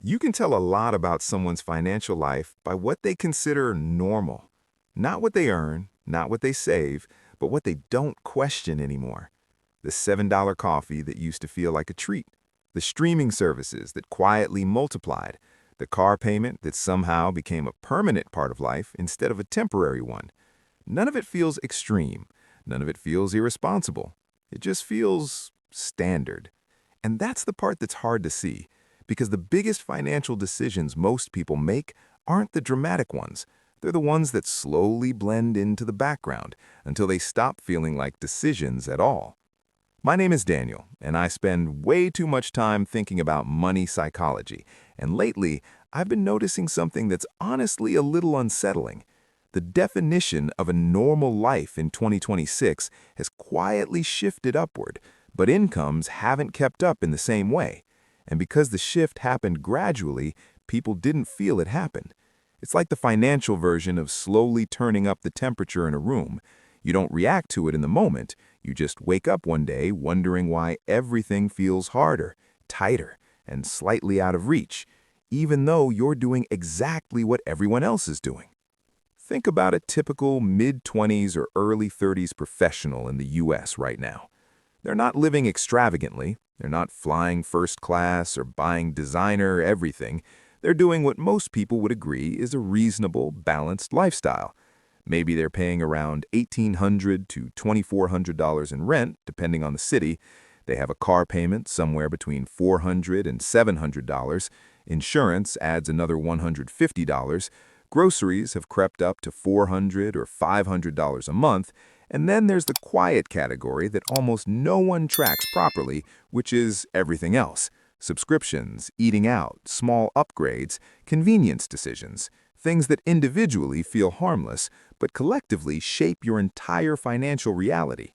You can tell a lot about someone's financial life by what they consider normal. Not what they earn, not what they save, but what they don't question anymore. The $7 coffee that used to feel like a treat. The streaming services that quietly multiplied. The car payment that somehow became a permanent part of life instead of a temporary one. None of it feels extreme. None of it feels irresponsible. It just feels standard. And that's the part that's hard to see, because the biggest financial decisions most people make aren't the dramatic ones. They're the ones that slowly blend into the background until they stop feeling like decisions at all. My name is Daniel, and I spend way too much time thinking about money psychology. And lately, I've been noticing something that's honestly a little unsettling. The definition of a normal life in 2026 has quietly shifted upward, but incomes haven't kept up in the same way. And because the shift happened gradually, people didn't feel it happen. It's like the financial version of slowly turning up the temperature in a room. You don't react to it in the moment. You just wake up one day wondering why everything feels harder, tighter, and slightly out of reach, even though you're doing exactly what everyone else is doing. Think about a typical mid-20s or early 30s professional in the US right now. They're not living extravagantly. They're not flying first class or buying designer everything. They're doing what most people would agree is a reasonable, balanced lifestyle. Maybe they're paying around $1,800 to $2,400 in rent, depending on the city. They have a car payment somewhere between $400 and $700. Insurance adds another $150. Groceries have crept up to $400 or $500 a month. And then there's the quiet category that almost no one tracks properly, which is everything else. Subscriptions, eating out, small upgrades, convenience decisions, things that individually feel harmless, but collectively shape your entire financial reality.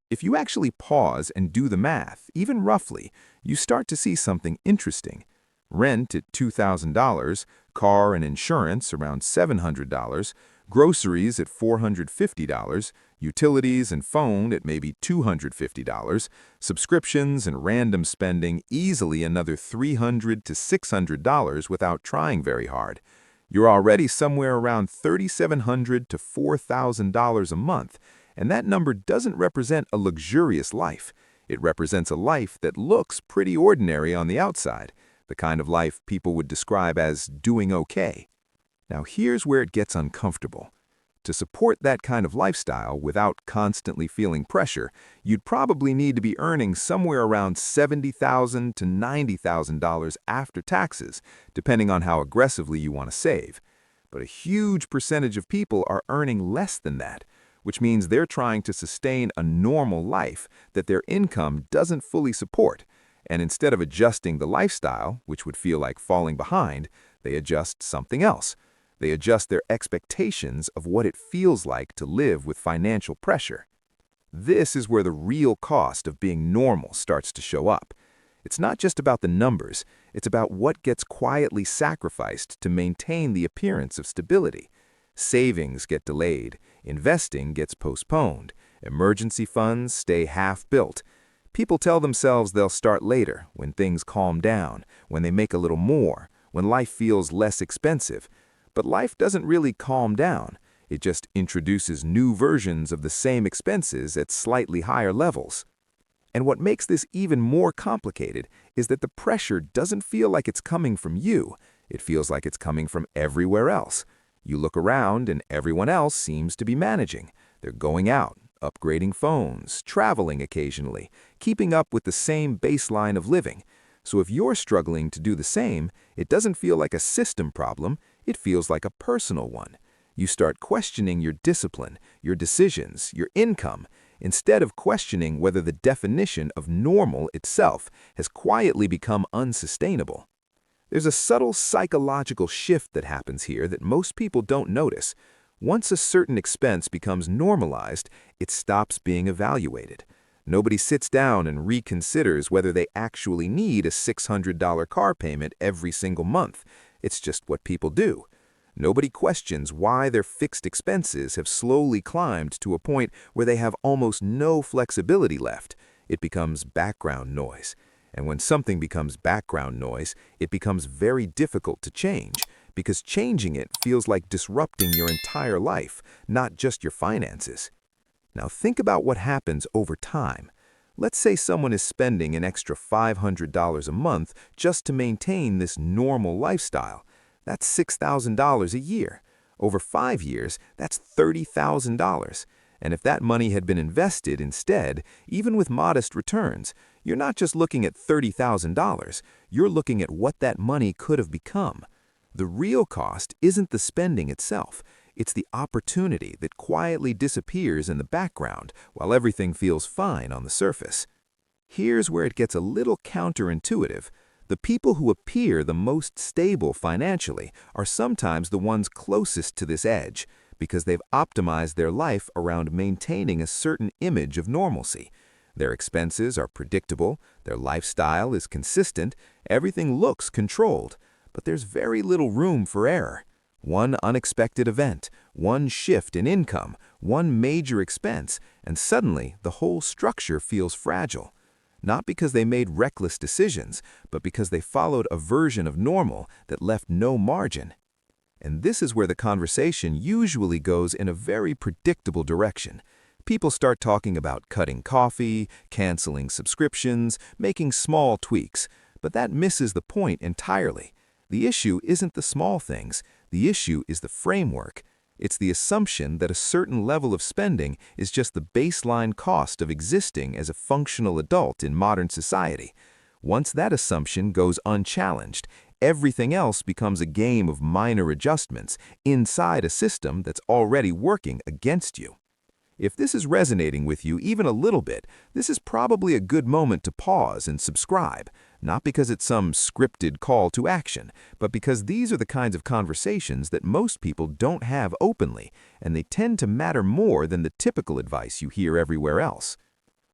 If you actually pause and do the math, even roughly, you start to see something interesting. Rent at $2,000, car and insurance around $700, groceries at $450, utilities and phone at maybe $250, subscriptions and random spending easily another $300 to $600 without trying very hard. You're already somewhere around $3,700 to $4,000 a month, and that number doesn't represent a luxurious life. It represents a life that looks pretty ordinary on the outside, the kind of life people would describe as doing okay. Now here's where it gets uncomfortable. To support that kind of lifestyle without constantly feeling pressure, you'd probably need to be earning somewhere around $70,000 to $90,000 after taxes, depending on how aggressively you want to save. But a huge percentage of people are earning less than that, which means they're trying to sustain a normal life that their income doesn't fully support. And instead of adjusting the lifestyle, which would feel like falling behind, they adjust something else. They adjust their expectations of what it feels like to live with financial pressure. This is where the real cost of being normal starts to show up. It's not just about the numbers, it's about what gets quietly sacrificed to maintain the appearance of stability. Savings get delayed, investing gets postponed, emergency funds stay half-built. People tell themselves they'll start later, when things calm down, when they make a little more, when life feels less expensive. But life doesn't really calm down. It just introduces new versions of the same expenses at slightly higher levels. And what makes this even more complicated is that the pressure doesn't feel like it's coming from you. It feels like it's coming from everywhere else. You look around and everyone else seems to be managing. They're going out, upgrading phones, traveling occasionally, keeping up with the same baseline of living. So if you're struggling to do the same, it doesn't feel like a system problem, it feels like a personal one. You start questioning your discipline, your decisions, your income, instead of questioning whether the definition of normal itself has quietly become unsustainable. There's a subtle psychological shift that happens here that most people don't notice. Once a certain expense becomes normalized, it stops being evaluated. Nobody sits down and reconsiders whether they actually need a $600 car payment every single month. It's just what people do. Nobody questions why their fixed expenses have slowly climbed to a point where they have almost no flexibility left. It becomes background noise. And when something becomes background noise, it becomes very difficult to change, because changing it feels like disrupting your entire life, not just your finances. Now think about what happens over time. Let's say someone is spending an extra $500 a month just to maintain this normal lifestyle. That's $6,000 a year. Over 5 years, that's $30,000. And if that money had been invested instead, even with modest returns, you're not just looking at $30,000, you're looking at what that money could have become. The real cost isn't the spending itself. It's the opportunity that quietly disappears in the background while everything feels fine on the surface. Here's where it gets a little counterintuitive. The people who appear the most stable financially are sometimes the ones closest to this edge, because they've optimized their life around maintaining a certain image of normalcy. Their expenses are predictable, their lifestyle is consistent, everything looks controlled, but there's very little room for error. One unexpected event, one shift in income, one major expense, and suddenly the whole structure feels fragile. Not because they made reckless decisions, but because they followed a version of normal that left no margin. And this is where the conversation usually goes in a very predictable direction. People start talking about cutting coffee, canceling subscriptions, making small tweaks, but that misses the point entirely. The issue isn't the small things. The issue is the framework. It's the assumption that a certain level of spending is just the baseline cost of existing as a functional adult in modern society. Once that assumption goes unchallenged, everything else becomes a game of minor adjustments inside a system that's already working against you. If this is resonating with you even a little bit, this is probably a good moment to pause and subscribe, not because it's some scripted call to action, but because these are the kinds of conversations that most people don't have openly, and they tend to matter more than the typical advice you hear everywhere else.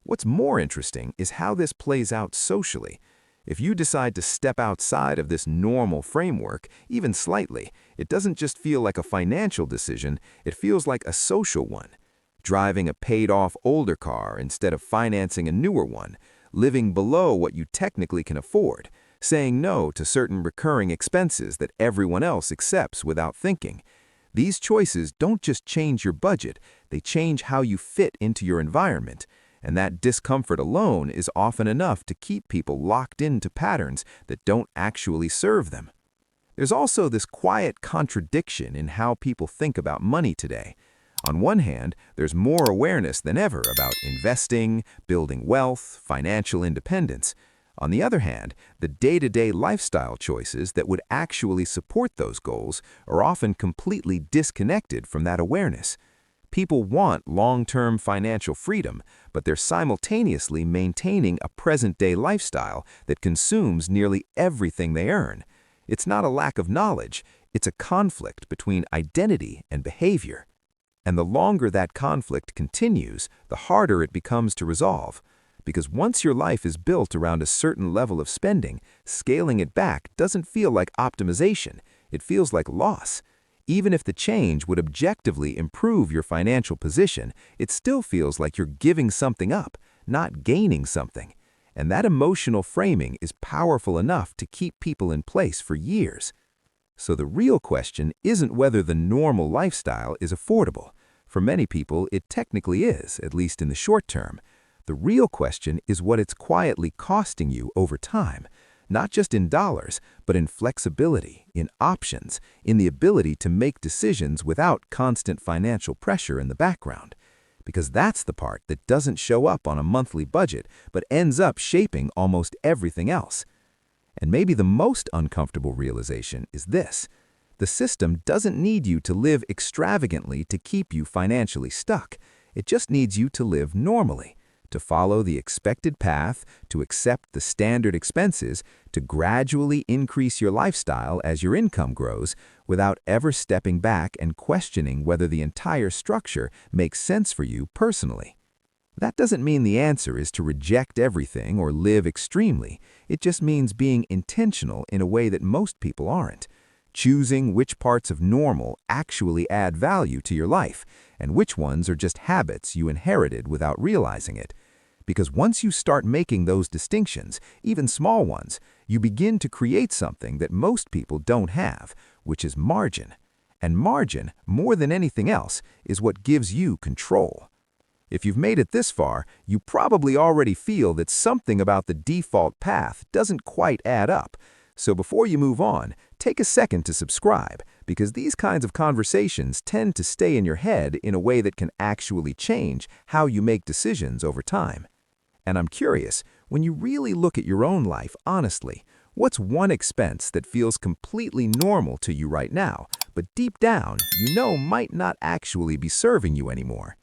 What's more interesting is how this plays out socially. If you decide to step outside of this normal framework, even slightly, it doesn't just feel like a financial decision, it feels like a social one. Driving a paid-off older car instead of financing a newer one, living below what you technically can afford, saying no to certain recurring expenses that everyone else accepts without thinking. These choices don't just change your budget, they change how you fit into your environment, and that discomfort alone is often enough to keep people locked into patterns that don't actually serve them. There's also this quiet contradiction in how people think about money today. On one hand, there's more awareness than ever about investing, building wealth, financial independence. On the other hand, the day-to-day lifestyle choices that would actually support those goals are often completely disconnected from that awareness. People want long-term financial freedom, but they're simultaneously maintaining a present-day lifestyle that consumes nearly everything they earn. It's not a lack of knowledge, it's a conflict between identity and behavior. And the longer that conflict continues, the harder it becomes to resolve. Because once your life is built around a certain level of spending, scaling it back doesn't feel like optimization, it feels like loss. Even if the change would objectively improve your financial position, it still feels like you're giving something up, not gaining something. And that emotional framing is powerful enough to keep people in place for years. So the real question isn't whether the normal lifestyle is affordable. For many people, it technically is, at least in the short term. The real question is what it's quietly costing you over time, not just in dollars, but in flexibility, in options, in the ability to make decisions without constant financial pressure in the background. Because that's the part that doesn't show up on a monthly budget, but ends up shaping almost everything else. And maybe the most uncomfortable realization is this: the system doesn't need you to live extravagantly to keep you financially stuck. It just needs you to live normally, to follow the expected path, to accept the standard expenses, to gradually increase your lifestyle as your income grows, without ever stepping back and questioning whether the entire structure makes sense for you personally. That doesn't mean the answer is to reject everything or live extremely. It just means being intentional in a way that most people aren't. Choosing which parts of normal actually add value to your life, and which ones are just habits you inherited without realizing it. Because once you start making those distinctions, even small ones, you begin to create something that most people don't have, which is margin. And margin, more than anything else, is what gives you control. If you've made it this far, you probably already feel that something about the default path doesn't quite add up. So before you move on, take a second to subscribe, because these kinds of conversations tend to stay in your head in a way that can actually change how you make decisions over time. And I'm curious, when you really look at your own life honestly, what's one expense that feels completely normal to you right now, but deep down you know might not actually be serving you anymore?